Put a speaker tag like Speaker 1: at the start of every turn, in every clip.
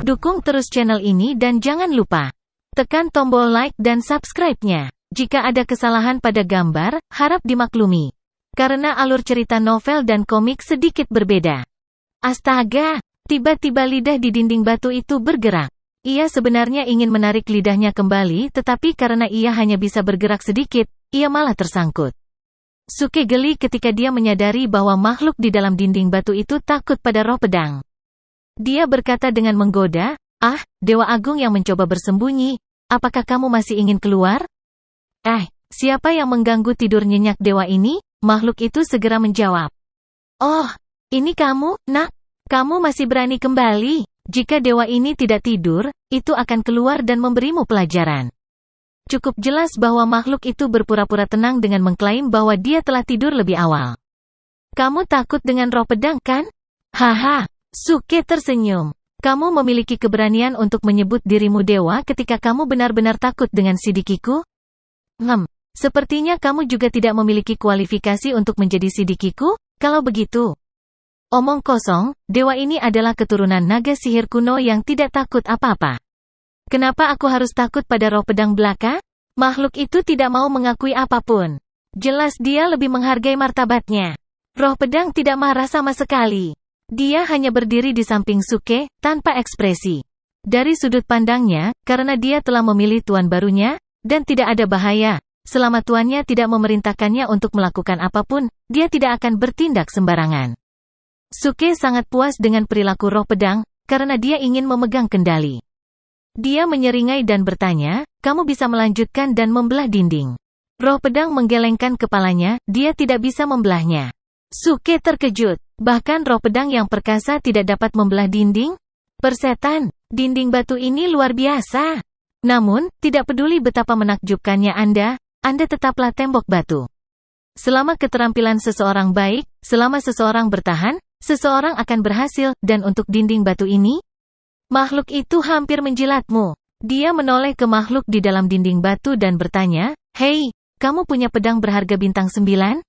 Speaker 1: Dukung terus channel ini dan jangan lupa tekan tombol like dan subscribe-nya. Jika ada kesalahan pada gambar, harap dimaklumi. Karena alur cerita novel dan komik sedikit berbeda. Astaga! Tiba-tiba lidah di dinding batu itu bergerak. Ia sebenarnya ingin menarik lidahnya kembali, tetapi karena ia hanya bisa bergerak sedikit, ia malah tersangkut. Suke geli ketika dia menyadari bahwa makhluk di dalam dinding batu itu takut pada roh pedang. Dia berkata dengan menggoda, "Ah, Dewa Agung yang mencoba bersembunyi, apakah kamu masih ingin keluar?" Siapa yang mengganggu tidur nyenyak dewa ini?" Makhluk itu segera menjawab. "Oh, ini kamu, Nak? Kamu masih berani kembali? Jika dewa ini tidak tidur, itu akan keluar dan memberimu pelajaran." Cukup jelas bahwa makhluk itu berpura-pura tenang dengan mengklaim bahwa dia telah tidur lebih awal. "Kamu takut dengan roh pedang, kan?" "Haha." Suke tersenyum. "Kamu memiliki keberanian untuk menyebut dirimu dewa ketika kamu benar-benar takut dengan sidikiku? Sepertinya kamu juga tidak memiliki kualifikasi untuk menjadi sidikiku, kalau begitu." "Omong kosong, dewa ini adalah keturunan naga sihir kuno yang tidak takut apa-apa. Kenapa aku harus takut pada roh pedang belaka?" Makhluk itu tidak mau mengakui apapun. Jelas dia lebih menghargai martabatnya. Roh pedang tidak marah sama sekali. Dia hanya berdiri di samping Suke, tanpa ekspresi. Dari sudut pandangnya, karena dia telah memilih tuan barunya, dan tidak ada bahaya, selama tuannya tidak memerintahkannya untuk melakukan apapun, dia tidak akan bertindak sembarangan. Suke sangat puas dengan perilaku roh pedang, karena dia ingin memegang kendali. Dia menyeringai dan bertanya, "Kamu bisa melanjutkan dan membelah dinding?" Roh pedang menggelengkan kepalanya, dia tidak bisa membelahnya. Suke terkejut. Bahkan roh pedang yang perkasa tidak dapat membelah dinding? Persetan, dinding batu ini luar biasa. Namun, tidak peduli betapa menakjubkannya Anda tetaplah tembok batu. Selama keterampilan seseorang baik, selama seseorang bertahan, seseorang akan berhasil, dan untuk dinding batu ini? Makhluk itu hampir menjilatmu. Dia menoleh ke makhluk di dalam dinding batu dan bertanya, "Hei, kamu punya pedang berharga bintang 9?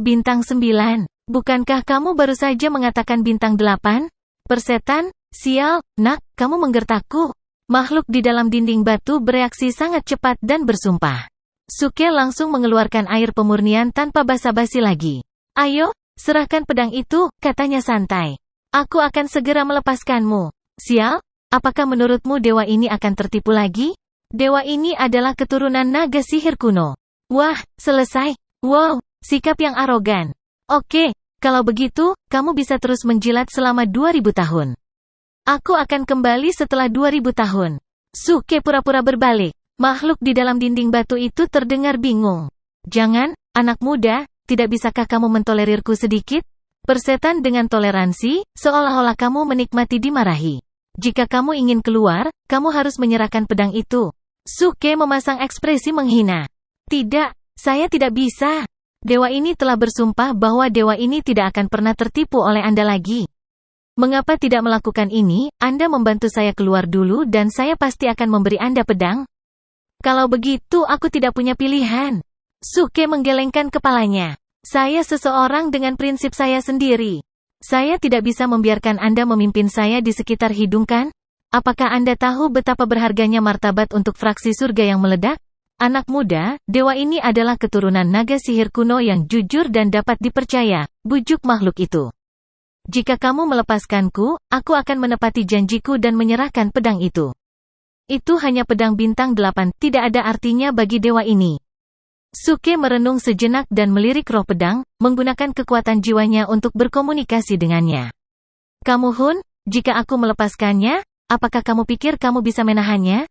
Speaker 1: Bintang 9? Bukankah kamu baru saja mengatakan bintang 8? Persetan, sial, Nak, kamu menggertakku." Makhluk di dalam dinding batu bereaksi sangat cepat dan bersumpah. Suke langsung mengeluarkan air pemurnian tanpa basa-basi lagi. "Ayo, serahkan pedang itu," katanya santai. "Aku akan segera melepaskanmu." Sial, apakah menurutmu dewa ini akan tertipu lagi? Dewa ini adalah keturunan naga sihir kuno. Wah, selesai. Wow, sikap yang arogan. "Oke, kalau begitu, kamu bisa terus menjilat selama 2000 tahun. Aku akan kembali setelah 2000 tahun. Suke pura-pura berbalik. Makhluk di dalam dinding batu itu terdengar bingung. "Jangan, anak muda, tidak bisakah kamu mentolerirku sedikit?" Persetan dengan toleransi, seolah-olah kamu menikmati dimarahi. "Jika kamu ingin keluar, kamu harus menyerahkan pedang itu." Suke memasang ekspresi menghina. "Tidak, saya tidak bisa. Dewa ini telah bersumpah bahwa dewa ini tidak akan pernah tertipu oleh Anda lagi. Mengapa tidak melakukan ini? Anda membantu saya keluar dulu dan saya pasti akan memberi Anda pedang." "Kalau begitu aku tidak punya pilihan." Suke menggelengkan kepalanya. "Saya seseorang dengan prinsip saya sendiri. Saya tidak bisa membiarkan Anda memimpin saya di sekitar hidung, kan? Apakah Anda tahu betapa berharganya martabat untuk fraksi surga yang meledak? Anak muda, dewa ini adalah keturunan naga sihir kuno yang jujur dan dapat dipercaya," bujuk makhluk itu. "Jika kamu melepaskanku, aku akan menepati janjiku dan menyerahkan pedang itu." "Itu hanya pedang bintang 8, tidak ada artinya bagi dewa ini." Suke merenung sejenak dan melirik roh pedang, menggunakan kekuatan jiwanya untuk berkomunikasi dengannya. "Kamu Hun, jika aku melepaskannya, apakah kamu pikir kamu bisa menahannya?"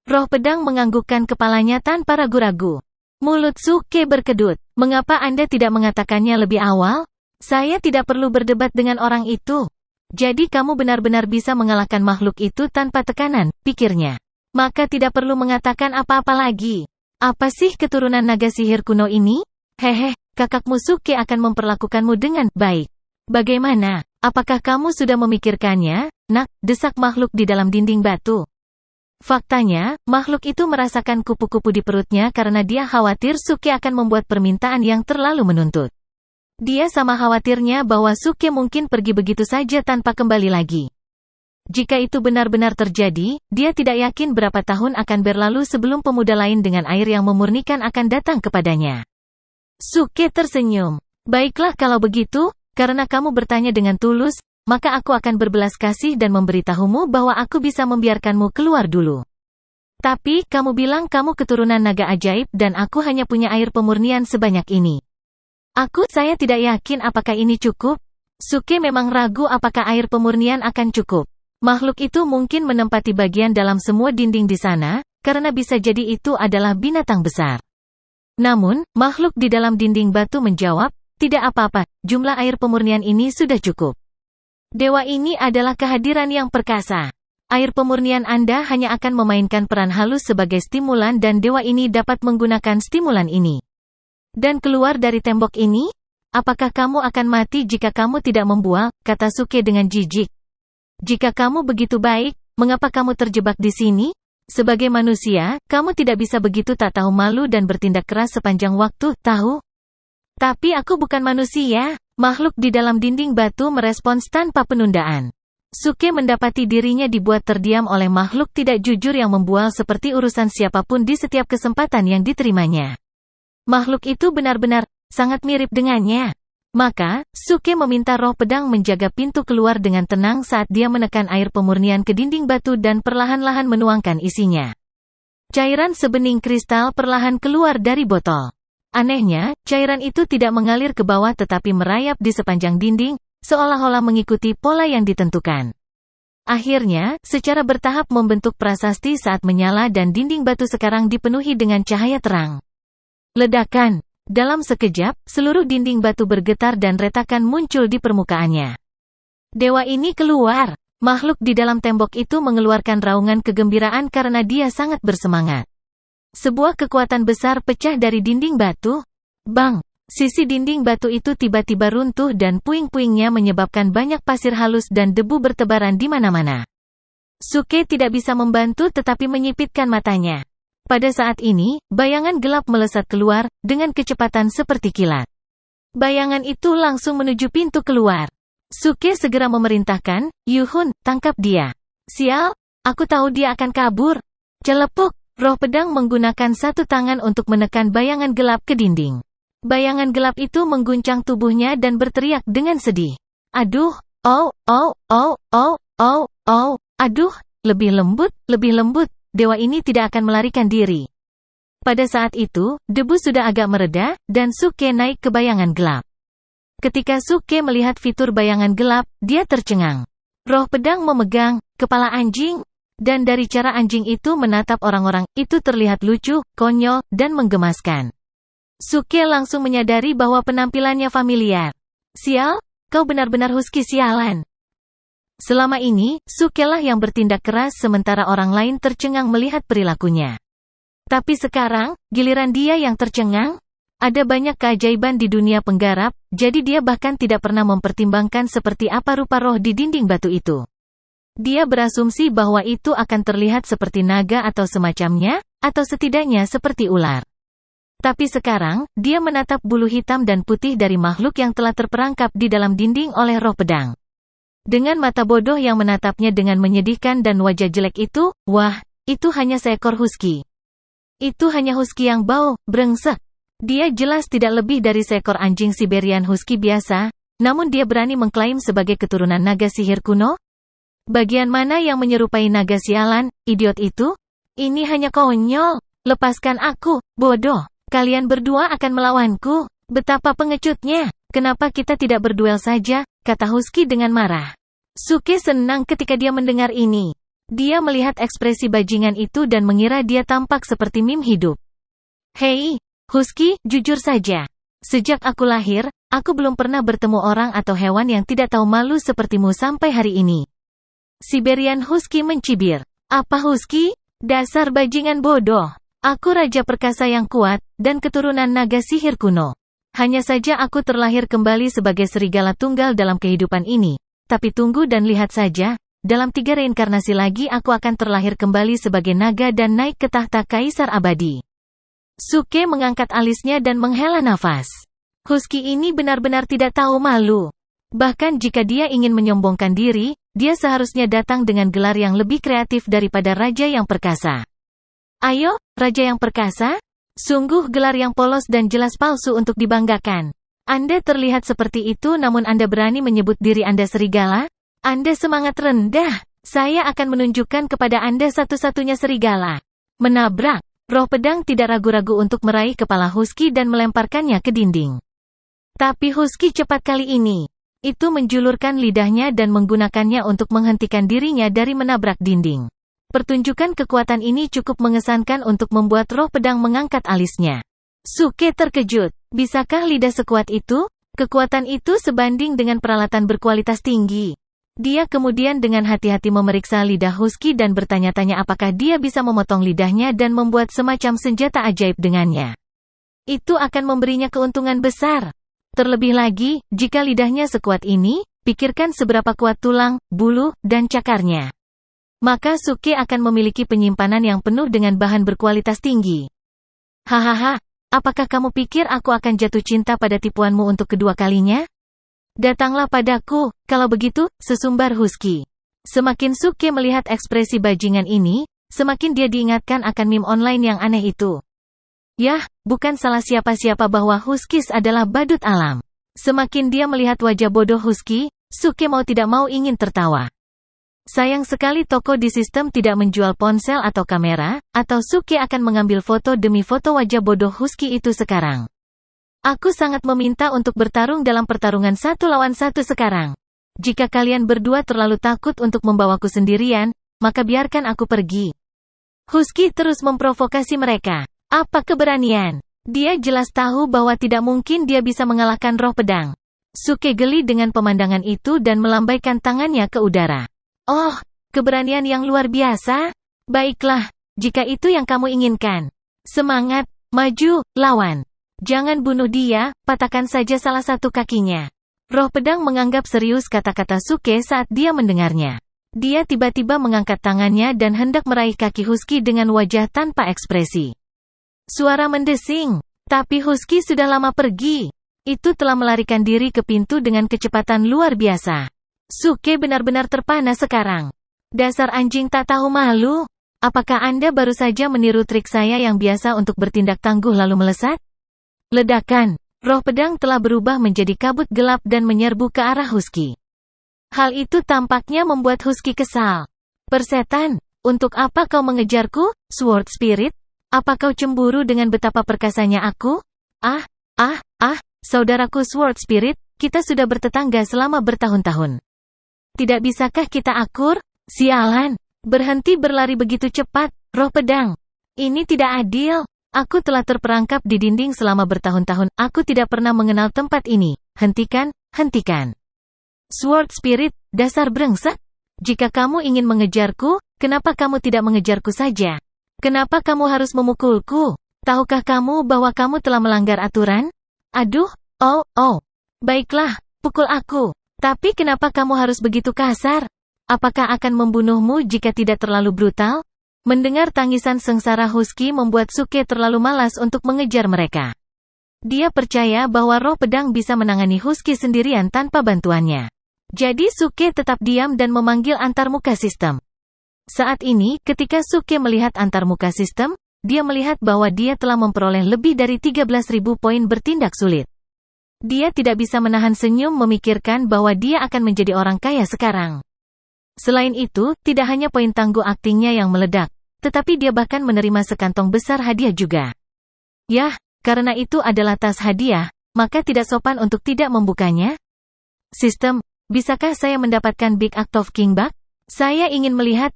Speaker 1: Roh pedang menganggukkan kepalanya tanpa ragu-ragu. Mulut Suke berkedut. "Mengapa Anda tidak mengatakannya lebih awal? Saya tidak perlu berdebat dengan orang itu." "Jadi kamu benar-benar bisa mengalahkan makhluk itu tanpa tekanan," pikirnya. "Maka tidak perlu mengatakan apa-apa lagi. Apa sih keturunan naga sihir kuno ini? Hehe, kakakmu Suke akan memperlakukanmu dengan baik. Bagaimana? Apakah kamu sudah memikirkannya, Nak?" desak makhluk di dalam dinding batu. Faktanya, makhluk itu merasakan kupu-kupu di perutnya karena dia khawatir Suke akan membuat permintaan yang terlalu menuntut. Dia sama khawatirnya bahwa Suke mungkin pergi begitu saja tanpa kembali lagi. Jika itu benar-benar terjadi, dia tidak yakin berapa tahun akan berlalu sebelum pemuda lain dengan air yang memurnikan akan datang kepadanya. Suke tersenyum. Baiklah kalau begitu, karena kamu bertanya dengan tulus, maka aku akan berbelas kasih dan memberitahumu bahwa aku bisa membiarkanmu keluar dulu. Tapi, kamu bilang kamu keturunan naga ajaib dan aku hanya punya air pemurnian sebanyak ini. Saya tidak yakin apakah ini cukup. Suke memang ragu apakah air pemurnian akan cukup. Makhluk itu mungkin menempati bagian dalam semua dinding di sana, karena bisa jadi itu adalah binatang besar. Namun, makhluk di dalam dinding batu menjawab, tidak apa-apa, jumlah air pemurnian ini sudah cukup. Dewa ini adalah kehadiran yang perkasa. Air pemurnian Anda hanya akan memainkan peran halus sebagai stimulan dan dewa ini dapat menggunakan stimulan ini. Dan keluar dari tembok ini? Apakah kamu akan mati jika kamu tidak membual, kata Suke dengan jijik. Jika kamu begitu baik, mengapa kamu terjebak di sini? Sebagai manusia, kamu tidak bisa begitu tak tahu malu dan bertindak keras sepanjang waktu, tahu? Tapi aku bukan manusia. Makhluk di dalam dinding batu merespons tanpa penundaan. Suke mendapati dirinya dibuat terdiam oleh makhluk tidak jujur yang membual seperti urusan siapapun di setiap kesempatan yang diterimanya. Makhluk itu benar-benar sangat mirip dengannya. Maka, Suke meminta roh pedang menjaga pintu keluar dengan tenang saat dia menekan air pemurnian ke dinding batu dan perlahan-lahan menuangkan isinya. Cairan sebening kristal perlahan keluar dari botol. Anehnya, cairan itu tidak mengalir ke bawah tetapi merayap di sepanjang dinding, seolah-olah mengikuti pola yang ditentukan. Akhirnya, secara bertahap membentuk prasasti saat menyala dan dinding batu sekarang dipenuhi dengan cahaya terang. Ledakan. Dalam sekejap, seluruh dinding batu bergetar dan retakan muncul di permukaannya. Dewa ini keluar. Makhluk di dalam tembok itu mengeluarkan raungan kegembiraan karena dia sangat bersemangat. Sebuah kekuatan besar pecah dari dinding batu. Bang! Sisi dinding batu itu tiba-tiba runtuh dan puing-puingnya menyebabkan banyak pasir halus dan debu bertebaran di mana-mana. Suke tidak bisa membantu tetapi menyipitkan matanya. Pada saat ini, bayangan gelap melesat keluar, dengan kecepatan seperti kilat. Bayangan itu langsung menuju pintu keluar. Suke segera memerintahkan, Yuhun, tangkap dia. Sial, aku tahu dia akan kabur. Celepuk, roh pedang menggunakan satu tangan untuk menekan bayangan gelap ke dinding. Bayangan gelap itu mengguncang tubuhnya dan berteriak dengan sedih. Aduh, aduh, lebih lembut. Dewa ini tidak akan melarikan diri. Pada saat itu, debu sudah agak mereda, dan Suke naik ke bayangan gelap. Ketika Suke melihat fitur bayangan gelap, dia tercengang. Roh pedang memegang kepala anjing, dan dari cara anjing itu menatap orang-orang, itu terlihat lucu, konyol, dan menggemaskan. Suke langsung menyadari bahwa penampilannya familiar. Sial, kau benar-benar husky sialan. Selama ini, Suke lah yang bertindak keras sementara orang lain tercengang melihat perilakunya. Tapi sekarang, giliran dia yang tercengang? Ada banyak keajaiban di dunia penggarap, jadi dia bahkan tidak pernah mempertimbangkan seperti apa rupa roh di dinding batu itu. Dia berasumsi bahwa itu akan terlihat seperti naga atau semacamnya, atau setidaknya seperti ular. Tapi sekarang, dia menatap bulu hitam dan putih dari makhluk yang telah terperangkap di dalam dinding oleh roh pedang. Dengan mata bodoh yang menatapnya dengan menyedihkan dan wajah jelek itu, wah, itu hanya seekor husky. Itu hanya husky yang bau, brengsek. Dia jelas tidak lebih dari seekor anjing Siberian husky biasa, namun dia berani mengklaim sebagai keturunan naga sihir kuno? Bagian mana yang menyerupai naga sialan, idiot itu? Ini hanya konyol. Lepaskan aku, bodoh. Kalian berdua akan melawanku. Betapa pengecutnya. Kenapa kita tidak berduel saja, kata husky dengan marah. Suke senang ketika dia mendengar ini. Dia melihat ekspresi bajingan itu dan mengira dia tampak seperti meme hidup. Hei, husky, jujur saja. Sejak aku lahir, aku belum pernah bertemu orang atau hewan yang tidak tahu malu sepertimu sampai hari ini. Siberian husky mencibir. Apa husky? Dasar bajingan bodoh. Aku raja perkasa yang kuat, dan keturunan naga sihir kuno. Hanya saja aku terlahir kembali sebagai serigala tunggal dalam kehidupan ini. Tapi tunggu dan lihat saja, dalam 3 reinkarnasi lagi aku akan terlahir kembali sebagai naga dan naik ke tahta kaisar abadi. Suke mengangkat alisnya dan menghela nafas. Husky ini benar-benar tidak tahu malu. Bahkan jika dia ingin menyombongkan diri, dia seharusnya datang dengan gelar yang lebih kreatif daripada Raja yang Perkasa. Ayo, Raja yang Perkasa? Sungguh gelar yang polos dan jelas palsu untuk dibanggakan. Anda terlihat seperti itu namun Anda berani menyebut diri Anda serigala? Anda semangat rendah. Saya akan menunjukkan kepada Anda satu-satunya serigala. Menabrak. Roh pedang tidak ragu-ragu untuk meraih kepala Husky dan melemparkannya ke dinding. Tapi Husky cepat kali ini. Itu menjulurkan lidahnya dan menggunakannya untuk menghentikan dirinya dari menabrak dinding. Pertunjukan kekuatan ini cukup mengesankan untuk membuat roh pedang mengangkat alisnya. Suke terkejut. Bisakah lidah sekuat itu? Kekuatan itu sebanding dengan peralatan berkualitas tinggi. Dia kemudian dengan hati-hati memeriksa lidah Husky dan bertanya-tanya apakah dia bisa memotong lidahnya dan membuat semacam senjata ajaib dengannya. Itu akan memberinya keuntungan besar. Terlebih lagi, jika lidahnya sekuat ini, pikirkan seberapa kuat tulang, bulu, dan cakarnya. Maka Suke akan memiliki penyimpanan yang penuh dengan bahan berkualitas tinggi. Hahaha, apakah kamu pikir aku akan jatuh cinta pada tipuanmu untuk kedua kalinya? Datanglah padaku, kalau begitu, sesumbar Husky. Semakin Suke melihat ekspresi bajingan ini, semakin dia diingatkan akan meme online yang aneh itu. Yah, bukan salah siapa-siapa bahwa Huskies adalah badut alam. Semakin dia melihat wajah bodoh Husky, Suke mau tidak mau ingin tertawa. Sayang sekali toko di sistem tidak menjual ponsel atau kamera, atau Suke akan mengambil foto demi foto wajah bodoh Husky itu sekarang. Aku sangat meminta untuk bertarung dalam pertarungan 1 lawan 1 sekarang. Jika kalian berdua terlalu takut untuk membawaku sendirian, maka biarkan aku pergi. Husky terus memprovokasi mereka. Apa keberanian? Dia jelas tahu bahwa tidak mungkin dia bisa mengalahkan roh pedang. Suke geli dengan pemandangan itu dan melambaikan tangannya ke udara. Oh, keberanian yang luar biasa. Baiklah, jika itu yang kamu inginkan. Semangat, maju, lawan. Jangan bunuh dia, patahkan saja salah satu kakinya. Roh pedang menganggap serius kata-kata Suke saat dia mendengarnya. Dia tiba-tiba mengangkat tangannya dan hendak meraih kaki Husky dengan wajah tanpa ekspresi. Suara mendesing, tapi Husky sudah lama pergi. Itu telah melarikan diri ke pintu dengan kecepatan luar biasa. Suke benar-benar terpana sekarang. Dasar anjing tak tahu malu. Apakah Anda baru saja meniru trik saya yang biasa untuk bertindak tangguh lalu melesat? Ledakan. Roh pedang telah berubah menjadi kabut gelap dan menyerbu ke arah Husky. Hal itu tampaknya membuat Husky kesal. Persetan, untuk apa kau mengejarku, Sword Spirit? Apa kau cemburu dengan betapa perkasanya aku? Saudaraku Sword Spirit, kita sudah bertetangga selama bertahun-tahun. Tidak bisakah kita akur? Sialan, berhenti berlari begitu cepat, roh pedang. Ini tidak adil. Aku telah terperangkap di dinding selama bertahun-tahun. Aku tidak pernah mengenal tempat ini. Hentikan, hentikan. Sword Spirit, dasar brengsek. Jika kamu ingin mengejarku, kenapa kamu tidak mengejarku saja? Kenapa kamu harus memukulku? Tahukah kamu bahwa kamu telah melanggar aturan? Aduh, Baiklah, pukul aku. Tapi kenapa kamu harus begitu kasar? Apakah akan membunuhmu jika tidak terlalu brutal? Mendengar tangisan sengsara Husky membuat Suke terlalu malas untuk mengejar mereka. Dia percaya bahwa roh pedang bisa menangani Husky sendirian tanpa bantuannya. Jadi Suke tetap diam dan memanggil antarmuka sistem. Saat ini, ketika Suke melihat antarmuka sistem, dia melihat bahwa dia telah memperoleh lebih dari 13.000 poin bertindak sulit. Dia tidak bisa menahan senyum memikirkan bahwa dia akan menjadi orang kaya sekarang. Selain itu, tidak hanya poin tangguh aktingnya yang meledak, tetapi dia bahkan menerima sekantong besar hadiah juga. Yah, karena itu adalah tas hadiah, maka tidak sopan untuk tidak membukanya. Sistem, bisakah saya mendapatkan Big Act of King Bak? Saya ingin melihat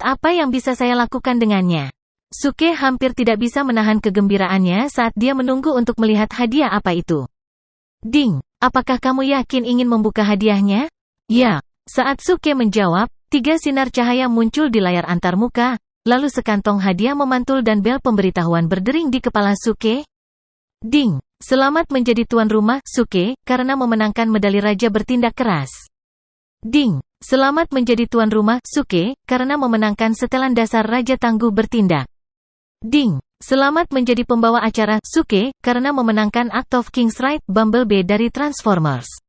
Speaker 1: apa yang bisa saya lakukan dengannya. Suke hampir tidak bisa menahan kegembiraannya saat dia menunggu untuk melihat hadiah apa itu. Ding, apakah kamu yakin ingin membuka hadiahnya? Ya. Saat Suke menjawab, 3 sinar cahaya muncul di layar antarmuka, lalu sekantong hadiah memantul dan bel pemberitahuan berdering di kepala Suke. Ding, selamat menjadi tuan rumah, Suke, karena memenangkan medali raja bertindak keras. Ding, selamat menjadi tuan rumah, Suke, karena memenangkan setelan dasar raja tangguh bertindak. Ding, selamat menjadi pembawa acara, Suke, karena memenangkan Act of King's Right, Bumblebee dari Transformers.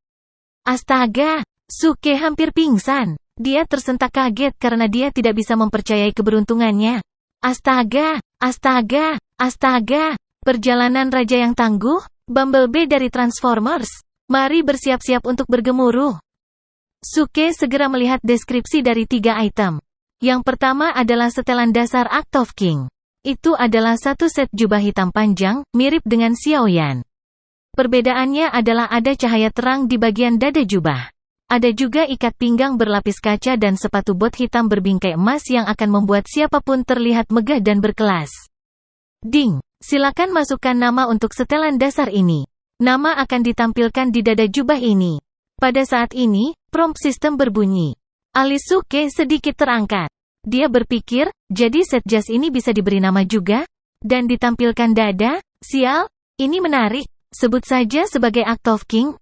Speaker 1: Astaga! Suke hampir pingsan. Dia tersentak kaget karena dia tidak bisa mempercayai keberuntungannya. Astaga! Astaga! Astaga! Perjalanan raja yang tangguh? Bumblebee dari Transformers. Mari bersiap-siap untuk bergemuruh. Suke segera melihat deskripsi dari 3 item. Yang pertama adalah setelan dasar Act of King. Itu adalah satu set jubah hitam panjang, mirip dengan Xiaoyan. Perbedaannya adalah ada cahaya terang di bagian dada jubah. Ada juga ikat pinggang berlapis kaca dan sepatu bot hitam berbingkai emas yang akan membuat siapapun terlihat megah dan berkelas. Ding! Silakan masukkan nama untuk setelan dasar ini. Nama akan ditampilkan di dada jubah ini. Pada saat ini, prompt sistem berbunyi. Alis Suke sedikit terangkat. Dia berpikir, jadi set jas ini bisa diberi nama juga? Dan ditampilkan dada? Sial, ini menarik. Sebut saja sebagai Act of King?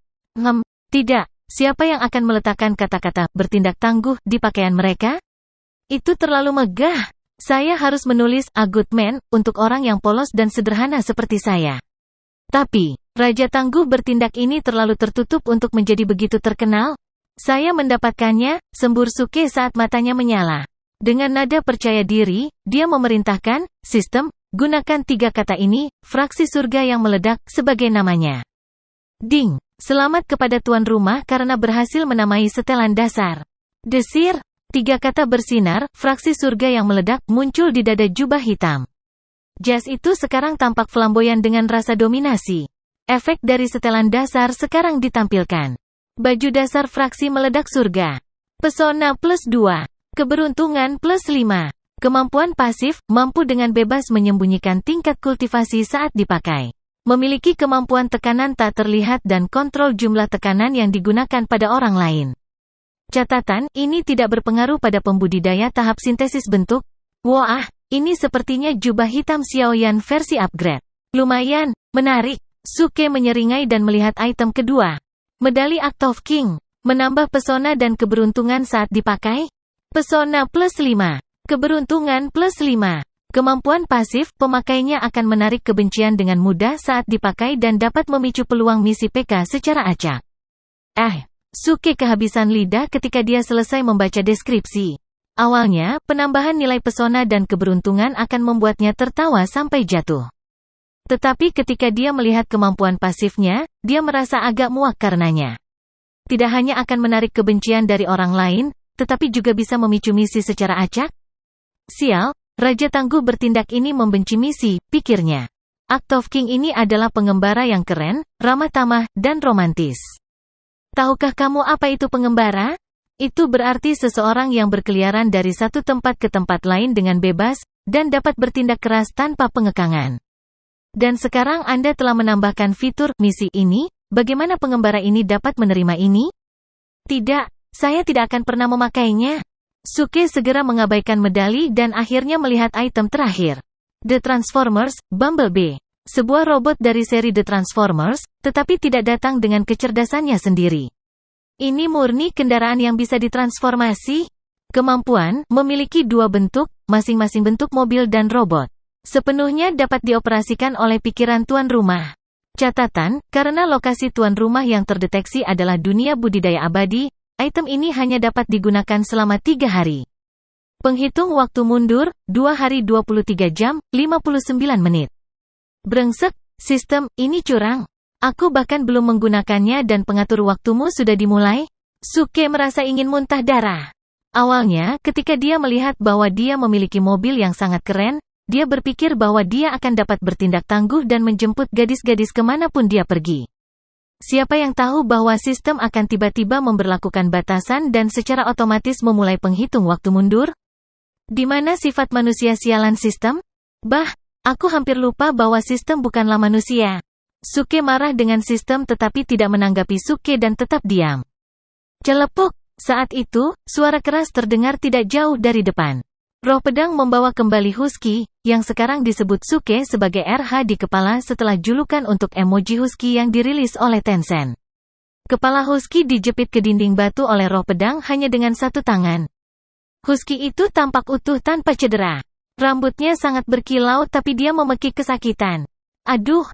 Speaker 1: Tidak. Siapa yang akan meletakkan kata-kata bertindak tangguh di pakaian mereka? Itu terlalu megah. Saya harus menulis a good man untuk orang yang polos dan sederhana seperti saya. Tapi, Raja Tangguh bertindak ini terlalu tertutup untuk menjadi begitu terkenal. Saya mendapatkannya, sembur Suke saat matanya menyala. Dengan nada percaya diri, dia memerintahkan, sistem, gunakan 3 kata ini, fraksi surga yang meledak, sebagai namanya. Ding! Selamat kepada tuan rumah karena berhasil menamai setelan dasar. Desir! 3 kata bersinar, fraksi surga yang meledak, muncul di dada jubah hitam. Jas itu sekarang tampak flamboyan dengan rasa dominasi. Efek dari setelan dasar sekarang ditampilkan. Baju dasar fraksi meledak surga. Pesona plus 2. Keberuntungan plus 5. Kemampuan pasif, mampu dengan bebas menyembunyikan tingkat kultivasi saat dipakai. Memiliki kemampuan tekanan tak terlihat dan kontrol jumlah tekanan yang digunakan pada orang lain. Catatan, ini tidak berpengaruh pada pembudidaya tahap sintesis bentuk. Wah, ini sepertinya jubah hitam Xiaoyan versi upgrade. Lumayan, menarik. Suke menyeringai dan melihat item kedua. Medali Act of King. Menambah pesona dan keberuntungan saat dipakai. Pesona plus 5. Keberuntungan plus 5. Kemampuan pasif, pemakainya akan menarik kebencian dengan mudah saat dipakai dan dapat memicu peluang misi PK secara acak. Suke kehabisan lidah ketika dia selesai membaca deskripsi. Awalnya, penambahan nilai pesona dan keberuntungan akan membuatnya tertawa sampai jatuh. Tetapi ketika dia melihat kemampuan pasifnya, dia merasa agak muak karenanya. Tidak hanya akan menarik kebencian dari orang lain, tetapi juga bisa memicu misi secara acak. Sial, Raja Tangguh bertindak ini membenci misi, pikirnya. Act of King ini adalah pengembara yang keren, ramah tamah, dan romantis. Tahukah kamu apa itu pengembara? Itu berarti seseorang yang berkeliaran dari satu tempat ke tempat lain dengan bebas, dan dapat bertindak keras tanpa pengekangan. Dan sekarang Anda telah menambahkan fitur misi ini, bagaimana pengembara ini dapat menerima ini? Tidak, saya tidak akan pernah memakainya. Suke segera mengabaikan medali dan akhirnya melihat item terakhir. The Transformers, Bumblebee. Sebuah robot dari seri The Transformers, tetapi tidak datang dengan kecerdasannya sendiri. Ini murni kendaraan yang bisa ditransformasi. Kemampuan, memiliki 2 bentuk, masing-masing bentuk mobil dan robot. Sepenuhnya dapat dioperasikan oleh pikiran tuan rumah. Catatan, karena lokasi tuan rumah yang terdeteksi adalah dunia budidaya abadi, item ini hanya dapat digunakan selama 3 hari. Penghitung waktu mundur, 2 hari 23 jam, 59 menit. Brengsek, sistem, ini curang. Aku bahkan belum menggunakannya dan pengatur waktumu sudah dimulai. Suke merasa ingin muntah darah. Awalnya, ketika dia melihat bahwa dia memiliki mobil yang sangat keren, dia berpikir bahwa dia akan dapat bertindak tangguh dan menjemput gadis-gadis kemanapun dia pergi. Siapa yang tahu bahwa sistem akan tiba-tiba memberlakukan batasan dan secara otomatis memulai penghitung waktu mundur? Di mana sifat manusia sialan sistem? Aku hampir lupa bahwa sistem bukanlah manusia. Suke marah dengan sistem tetapi tidak menanggapi Suke dan tetap diam. Celepuk. Saat itu, suara keras terdengar tidak jauh dari depan. Roh pedang membawa kembali Husky, yang sekarang disebut Suke sebagai RH di kepala setelah julukan untuk emoji Husky yang dirilis oleh Tencent. Kepala Husky dijepit ke dinding batu oleh roh pedang hanya dengan 1 tangan. Husky itu tampak utuh tanpa cedera. Rambutnya sangat berkilau tapi dia memekik kesakitan. Aduh.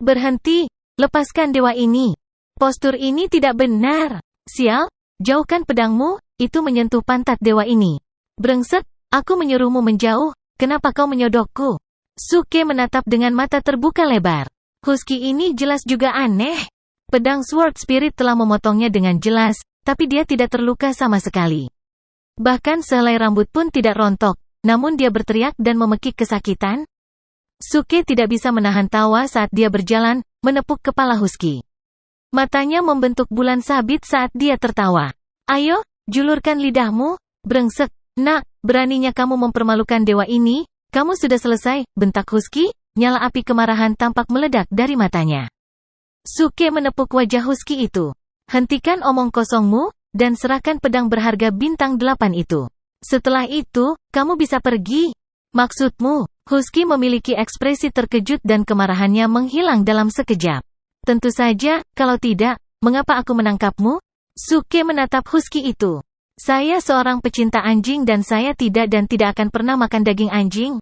Speaker 1: Berhenti. Lepaskan dewa ini. Postur ini tidak benar. Sial, jauhkan pedangmu, itu menyentuh pantat dewa ini. Brengsek, aku menyuruhmu menjauh, kenapa kau menyodokku? Suke menatap dengan mata terbuka lebar. Husky ini jelas juga aneh. Pedang Sword Spirit telah memotongnya dengan jelas, tapi dia tidak terluka sama sekali. Bahkan sehelai rambut pun tidak rontok, namun dia berteriak dan memekik kesakitan. Suke tidak bisa menahan tawa saat dia berjalan, menepuk kepala Husky. Matanya membentuk bulan sabit saat dia tertawa. Ayo, julurkan lidahmu, brengsek. Nak, beraninya kamu mempermalukan dewa ini, kamu sudah selesai, bentak Husky, nyala api kemarahan tampak meledak dari matanya. Suke menepuk wajah Husky itu. Hentikan omong kosongmu, dan serahkan pedang berharga bintang 8 itu. Setelah itu, kamu bisa pergi. Maksudmu? Husky memiliki ekspresi terkejut dan kemarahannya menghilang dalam sekejap. Tentu saja, kalau tidak, mengapa aku menangkapmu? Suke menatap Husky itu. Saya seorang pecinta anjing dan saya tidak akan pernah makan daging anjing.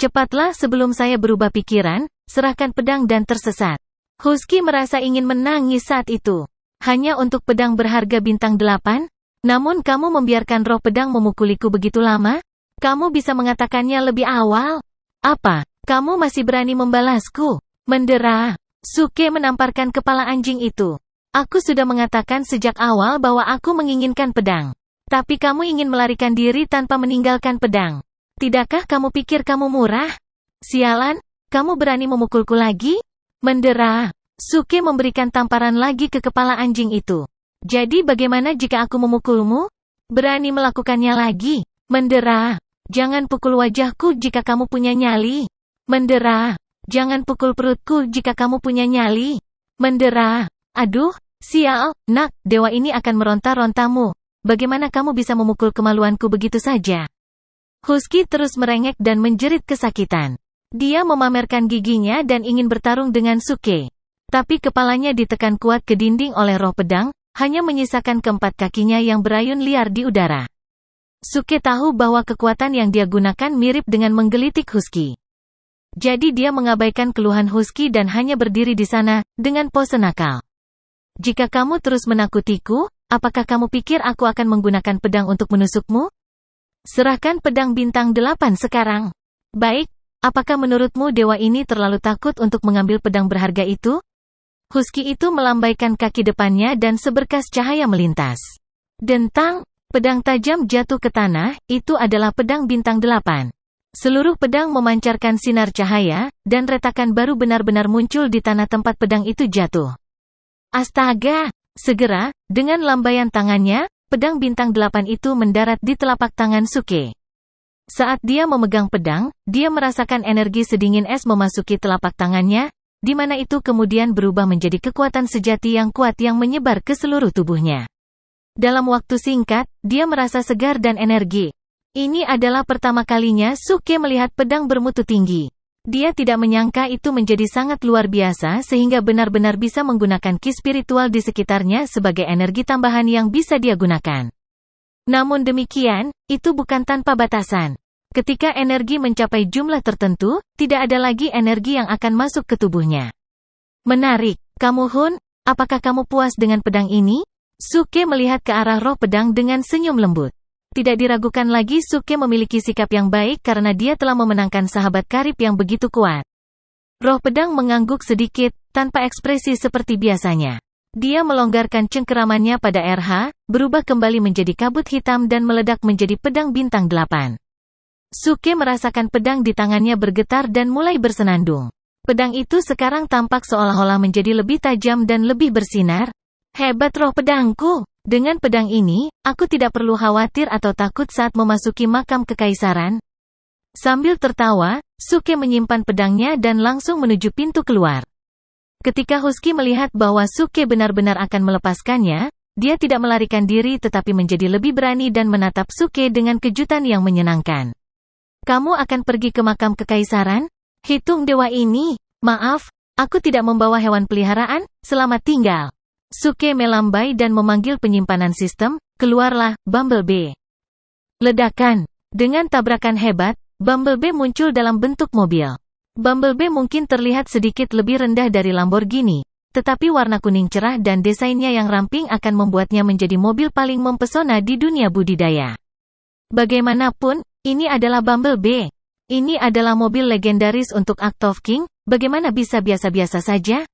Speaker 1: Cepatlah sebelum saya berubah pikiran, serahkan pedang dan tersesat. Husky merasa ingin menangis saat itu. Hanya untuk pedang berharga bintang 8? Namun kamu membiarkan roh pedang memukuliku begitu lama? Kamu bisa mengatakannya lebih awal. Apa? Kamu masih berani membalasku? Mendera. Suke menamparkan kepala anjing itu. Aku sudah mengatakan sejak awal bahwa aku menginginkan pedang. Tapi kamu ingin melarikan diri tanpa meninggalkan pedang. Tidakkah kamu pikir kamu murah? Sialan, kamu berani memukulku lagi? Mendera. Suke memberikan tamparan lagi ke kepala anjing itu. Jadi bagaimana jika aku memukulmu? Berani melakukannya lagi? Mendera. Jangan pukul wajahku jika kamu punya nyali. Mendera. Jangan pukul perutku jika kamu punya nyali. Mendera. Aduh, sial, nak, dewa ini akan meronta-rontamu. Bagaimana kamu bisa memukul kemaluanku begitu saja? Husky terus merengek dan menjerit kesakitan. Dia memamerkan giginya dan ingin bertarung dengan Suke. Tapi kepalanya ditekan kuat ke dinding oleh roh pedang, hanya menyisakan keempat kakinya yang berayun liar di udara. Suke tahu bahwa kekuatan yang dia gunakan mirip dengan menggelitik Husky. Jadi dia mengabaikan keluhan Husky dan hanya berdiri di sana, dengan pose nakal. Jika kamu terus menakutiku, apakah kamu pikir aku akan menggunakan pedang untuk menusukmu? Serahkan pedang bintang 8 sekarang. Baik, apakah menurutmu dewa ini terlalu takut untuk mengambil pedang berharga itu? Husky itu melambaikan kaki depannya dan seberkas cahaya melintas. Dentang! Pedang tajam jatuh ke tanah, itu adalah pedang bintang 8. Seluruh pedang memancarkan sinar cahaya, dan retakan baru benar-benar muncul di tanah tempat pedang itu jatuh. Astaga! Segera, dengan lambaian tangannya, pedang bintang 8 itu mendarat di telapak tangan Suke. Saat dia memegang pedang, dia merasakan energi sedingin es memasuki telapak tangannya, di mana itu kemudian berubah menjadi kekuatan sejati yang kuat yang menyebar ke seluruh tubuhnya. Dalam waktu singkat, dia merasa segar dan energi. Ini adalah pertama kalinya Suke melihat pedang bermutu tinggi. Dia tidak menyangka itu menjadi sangat luar biasa sehingga benar-benar bisa menggunakan ki spiritual di sekitarnya sebagai energi tambahan yang bisa dia gunakan. Namun demikian, itu bukan tanpa batasan. Ketika energi mencapai jumlah tertentu, tidak ada lagi energi yang akan masuk ke tubuhnya. Menarik. Kamu Hun, apakah kamu puas dengan pedang ini? Suke melihat ke arah roh pedang dengan senyum lembut. Tidak diragukan lagi Suke memiliki sikap yang baik karena dia telah memenangkan sahabat karib yang begitu kuat. Roh pedang mengangguk sedikit, tanpa ekspresi seperti biasanya. Dia melonggarkan cengkeramannya pada RH, berubah kembali menjadi kabut hitam dan meledak menjadi pedang bintang 8. Suke merasakan pedang di tangannya bergetar dan mulai bersenandung. Pedang itu sekarang tampak seolah-olah menjadi lebih tajam dan lebih bersinar. Hebat roh pedangku! Dengan pedang ini, aku tidak perlu khawatir atau takut saat memasuki makam kekaisaran. Sambil tertawa, Suke menyimpan pedangnya dan langsung menuju pintu keluar. Ketika Husky melihat bahwa Suke benar-benar akan melepaskannya, dia tidak melarikan diri tetapi menjadi lebih berani dan menatap Suke dengan kejutan yang menyenangkan. Kamu akan pergi ke makam kekaisaran? Hitung dewa ini. Maaf, aku tidak membawa hewan peliharaan, selamat tinggal. Suke melambai dan memanggil penyimpanan sistem, keluarlah, Bumblebee. Ledakan. Dengan tabrakan hebat, Bumblebee muncul dalam bentuk mobil. Bumblebee mungkin terlihat sedikit lebih rendah dari Lamborghini, tetapi warna kuning cerah dan desainnya yang ramping akan membuatnya menjadi mobil paling mempesona di dunia budidaya. Bagaimanapun, ini adalah Bumblebee. Ini adalah mobil legendaris untuk Octave King, bagaimana bisa biasa-biasa saja?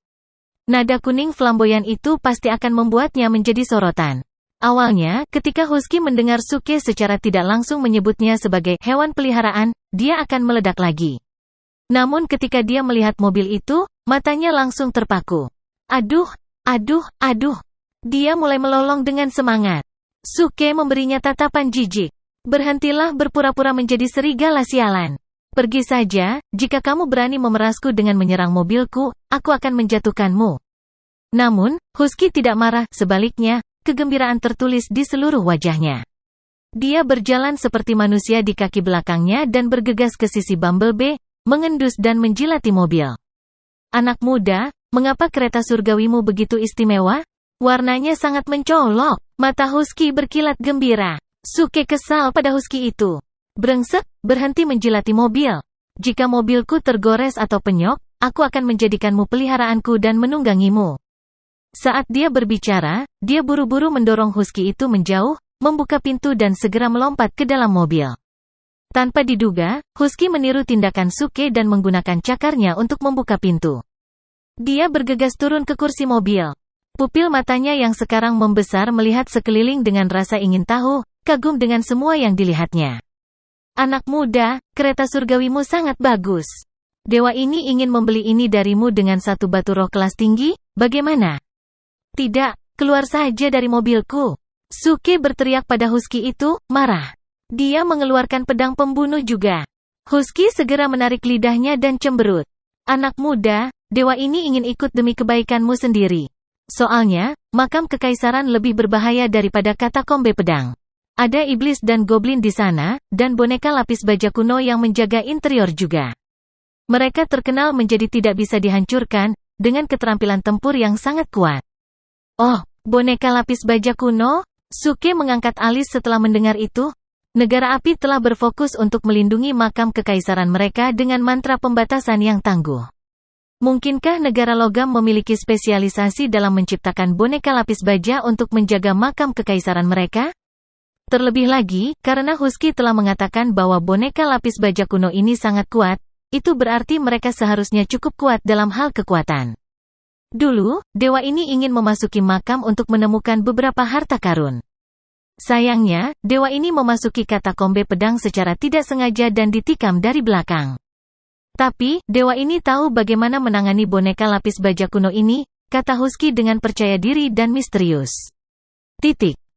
Speaker 1: Nada kuning flamboyan itu pasti akan membuatnya menjadi sorotan. Awalnya, ketika Husky mendengar Suke secara tidak langsung menyebutnya sebagai hewan peliharaan, dia akan meledak lagi. Namun ketika dia melihat mobil itu, matanya langsung terpaku. Aduh, aduh, aduh. Dia mulai melolong dengan semangat. Suke memberinya tatapan jijik. Berhentilah berpura-pura menjadi serigala sialan. Pergi saja, jika kamu berani memerasku dengan menyerang mobilku, aku akan menjatuhkanmu. Namun, Husky tidak marah, sebaliknya, kegembiraan tertulis di seluruh wajahnya. Dia berjalan seperti manusia di kaki belakangnya dan bergegas ke sisi Bumblebee, mengendus dan menjilati mobil. Anak muda, mengapa kereta surgawimu begitu istimewa? Warnanya sangat mencolok. Mata Husky berkilat gembira. Suke kesal pada Husky itu. Brengsek, berhenti menjilati mobil. Jika mobilku tergores atau penyok, aku akan menjadikanmu peliharaanku dan menunggangimu. Saat dia berbicara, dia buru-buru mendorong Husky itu menjauh, membuka pintu dan segera melompat ke dalam mobil. Tanpa diduga, Husky meniru tindakan Suke dan menggunakan cakarnya untuk membuka pintu. Dia bergegas turun ke kursi mobil. Pupil matanya yang sekarang membesar melihat sekeliling dengan rasa ingin tahu, kagum dengan semua yang dilihatnya. Anak muda, kereta surgawimu sangat bagus. Dewa ini ingin membeli ini darimu dengan satu batu roh kelas tinggi, bagaimana? Tidak, keluar saja dari mobilku. Suke berteriak pada Husky itu, marah. Dia mengeluarkan pedang pembunuh juga. Husky segera menarik lidahnya dan cemberut. Anak muda, dewa ini ingin ikut demi kebaikanmu sendiri. Soalnya, makam kekaisaran lebih berbahaya daripada katakombe pedang. Ada iblis dan goblin di sana, dan boneka lapis baja kuno yang menjaga interior juga. Mereka terkenal menjadi tidak bisa dihancurkan, dengan keterampilan tempur yang sangat kuat. Oh, boneka lapis baja kuno? Suke mengangkat alis setelah mendengar itu. Negara api telah berfokus untuk melindungi makam kekaisaran mereka dengan mantra pembatasan yang tangguh. Mungkinkah negara logam memiliki spesialisasi dalam menciptakan boneka lapis baja untuk menjaga makam kekaisaran mereka? Terlebih lagi, karena Husky telah mengatakan bahwa boneka lapis baja kuno ini sangat kuat, itu berarti mereka seharusnya cukup kuat dalam hal kekuatan. Dulu, dewa ini ingin memasuki makam untuk menemukan beberapa harta karun. Sayangnya, dewa ini memasuki katakombe pedang secara tidak sengaja dan ditikam dari belakang. Tapi, dewa ini tahu bagaimana menangani boneka lapis baja kuno ini, kata Husky dengan percaya diri dan misterius.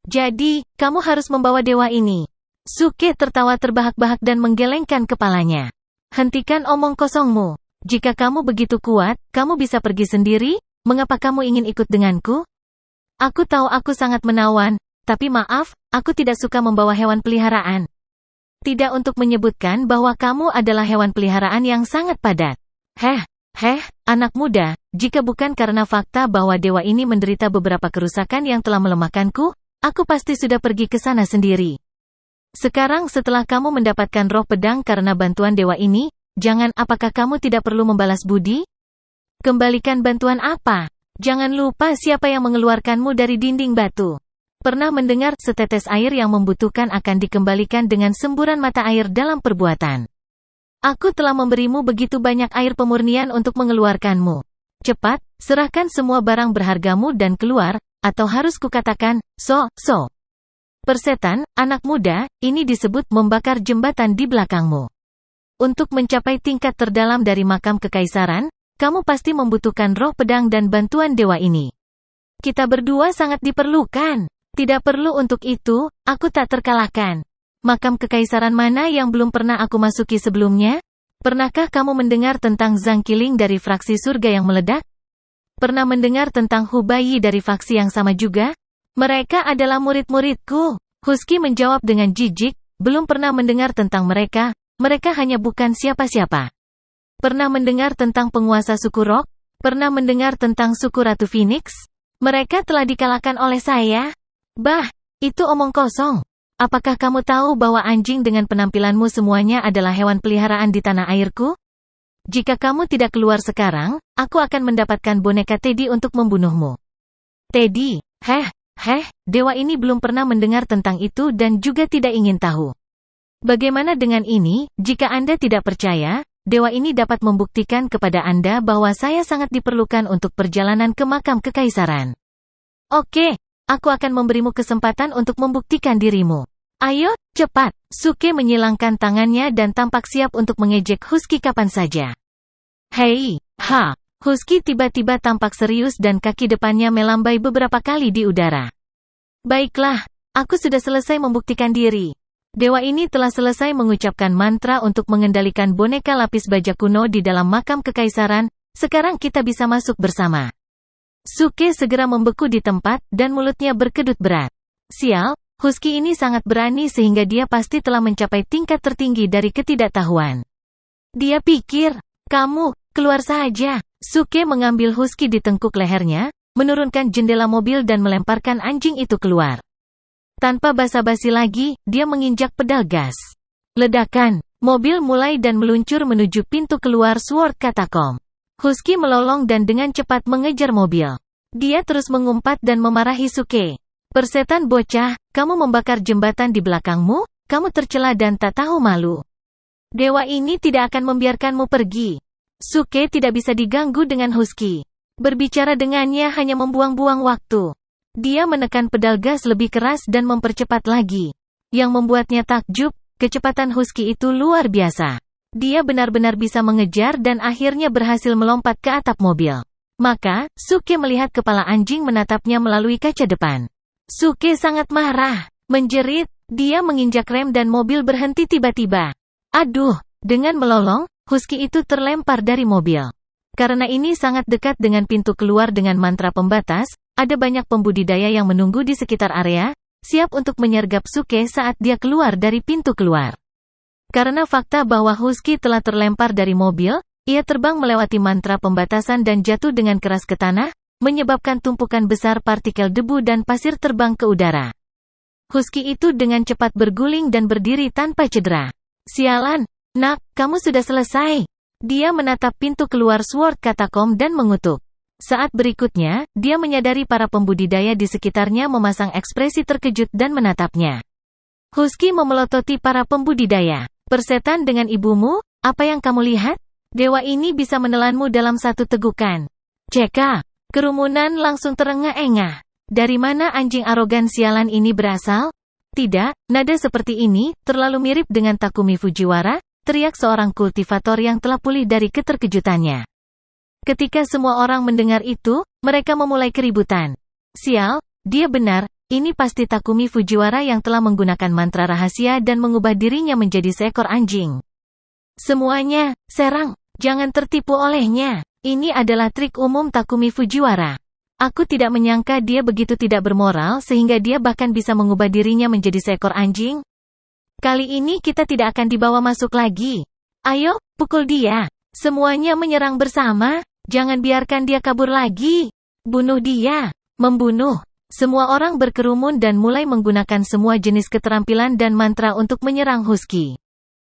Speaker 1: Jadi, kamu harus membawa dewa ini. Suke tertawa terbahak-bahak dan menggelengkan kepalanya. Hentikan omong kosongmu. Jika kamu begitu kuat, kamu bisa pergi sendiri? Mengapa kamu ingin ikut denganku? Aku tahu aku sangat menawan, tapi maaf, aku tidak suka membawa hewan peliharaan. Tidak untuk menyebutkan bahwa kamu adalah hewan peliharaan yang sangat padat. Anak muda, jika bukan karena fakta bahwa dewa ini menderita beberapa kerusakan yang telah melemahkanku, aku pasti sudah pergi ke sana sendiri. Sekarang setelah kamu mendapatkan roh pedang karena bantuan dewa ini, apakah kamu tidak perlu membalas budi? Kembalikan bantuan apa? Jangan lupa siapa yang mengeluarkanmu dari dinding batu. Pernah mendengar setetes air yang membutuhkan akan dikembalikan dengan semburan mata air dalam perbuatan. Aku telah memberimu begitu banyak air pemurnian untuk mengeluarkanmu. Cepat, serahkan semua barang berhargamu dan keluar, atau harus kukatakan, so. Persetan, anak muda, ini disebut membakar jembatan di belakangmu. Untuk mencapai tingkat terdalam dari makam kekaisaran, kamu pasti membutuhkan roh pedang dan bantuan dewa ini. Kita berdua sangat diperlukan. Tidak perlu untuk itu, aku tak terkalahkan. Makam kekaisaran mana yang belum pernah aku masuki sebelumnya? Pernahkah kamu mendengar tentang Zhang Qiling dari fraksi surga yang meledak? Pernah mendengar tentang Hubayi dari faksi yang sama juga? Mereka adalah murid-muridku. Husky menjawab dengan jijik, belum pernah mendengar tentang mereka hanya bukan siapa-siapa. Pernah mendengar tentang penguasa suku Rock? Pernah mendengar tentang suku Ratu Phoenix? Mereka telah dikalahkan oleh saya. Bah, itu omong kosong. Apakah kamu tahu bahwa anjing dengan penampilanmu semuanya adalah hewan peliharaan di tanah airku? Jika kamu tidak keluar sekarang, aku akan mendapatkan boneka Teddy untuk membunuhmu. Teddy, dewa ini belum pernah mendengar tentang itu dan juga tidak ingin tahu. Bagaimana dengan ini, jika Anda tidak percaya, dewa ini dapat membuktikan kepada Anda bahwa saya sangat diperlukan untuk perjalanan ke makam kekaisaran. Oke, aku akan memberimu kesempatan untuk membuktikan dirimu. Ayo, cepat. Suke menyilangkan tangannya dan tampak siap untuk mengejek Husky kapan saja. Hei, Husky tiba-tiba tampak serius dan kaki depannya melambai beberapa kali di udara. Baiklah, aku sudah selesai membuktikan diri. Dewa ini telah selesai mengucapkan mantra untuk mengendalikan boneka lapis baja kuno di dalam makam kekaisaran, sekarang kita bisa masuk bersama. Suke segera membeku di tempat dan mulutnya berkedut berat. Sial, Husky ini sangat berani sehingga dia pasti telah mencapai tingkat tertinggi dari ketidaktahuan. Dia pikir, kamu, keluar saja. Suke mengambil Husky di tengkuk lehernya, menurunkan jendela mobil dan melemparkan anjing itu keluar. Tanpa basa-basi lagi, dia menginjak pedal gas. Ledakan, mobil mulai dan meluncur menuju pintu keluar Sword Catacomb. Husky melolong dan dengan cepat mengejar mobil. Dia terus mengumpat dan memarahi Suke. Persetan bocah, kamu membakar jembatan di belakangmu, kamu tercela dan tak tahu malu. Dewa ini tidak akan membiarkanmu pergi. Suke tidak bisa diganggu dengan Husky. Berbicara dengannya hanya membuang-buang waktu. Dia menekan pedal gas lebih keras dan mempercepat lagi. Yang membuatnya takjub, kecepatan Husky itu luar biasa. Dia benar-benar bisa mengejar dan akhirnya berhasil melompat ke atap mobil. Maka, Suke melihat kepala anjing menatapnya melalui kaca depan. Suke sangat marah. Menjerit, dia menginjak rem dan mobil berhenti tiba-tiba. Aduh, dengan melolong, Husky itu terlempar dari mobil. Karena ini sangat dekat dengan pintu keluar dengan mantra pembatas, ada banyak pembudidaya yang menunggu di sekitar area, siap untuk menyergap Suke saat dia keluar dari pintu keluar. Karena fakta bahwa Husky telah terlempar dari mobil, ia terbang melewati mantra pembatasan dan jatuh dengan keras ke tanah, menyebabkan tumpukan besar partikel debu dan pasir terbang ke udara. Husky itu dengan cepat berguling dan berdiri tanpa cedera. Sialan, nak, kamu sudah selesai. Dia menatap pintu keluar Sword Catacomb dan mengutuk. Saat berikutnya, dia menyadari para pembudidaya di sekitarnya memasang ekspresi terkejut dan menatapnya. Husky memelototi para pembudidaya. Persetan dengan ibumu, apa yang kamu lihat? Dewa ini bisa menelanmu dalam satu tegukan. Ceka, kerumunan langsung terengah-engah. Dari mana anjing arogan sialan ini berasal? Tidak, nada seperti ini, terlalu mirip dengan Takumi Fujiwara, teriak seorang kultivator yang telah pulih dari keterkejutannya. Ketika semua orang mendengar itu, mereka memulai keributan. Sial, dia benar. Ini pasti Takumi Fujiwara yang telah menggunakan mantra rahasia dan mengubah dirinya menjadi seekor anjing. Semuanya, serang, jangan tertipu olehnya. Ini adalah trik umum Takumi Fujiwara. Aku tidak menyangka dia begitu tidak bermoral sehingga dia bahkan bisa mengubah dirinya menjadi seekor anjing. Kali ini kita tidak akan dibawa masuk lagi. Ayo, pukul dia. Semuanya menyerang bersama, jangan biarkan dia kabur lagi. Bunuh dia. Membunuh. Semua orang berkerumun dan mulai menggunakan semua jenis keterampilan dan mantra untuk menyerang Husky.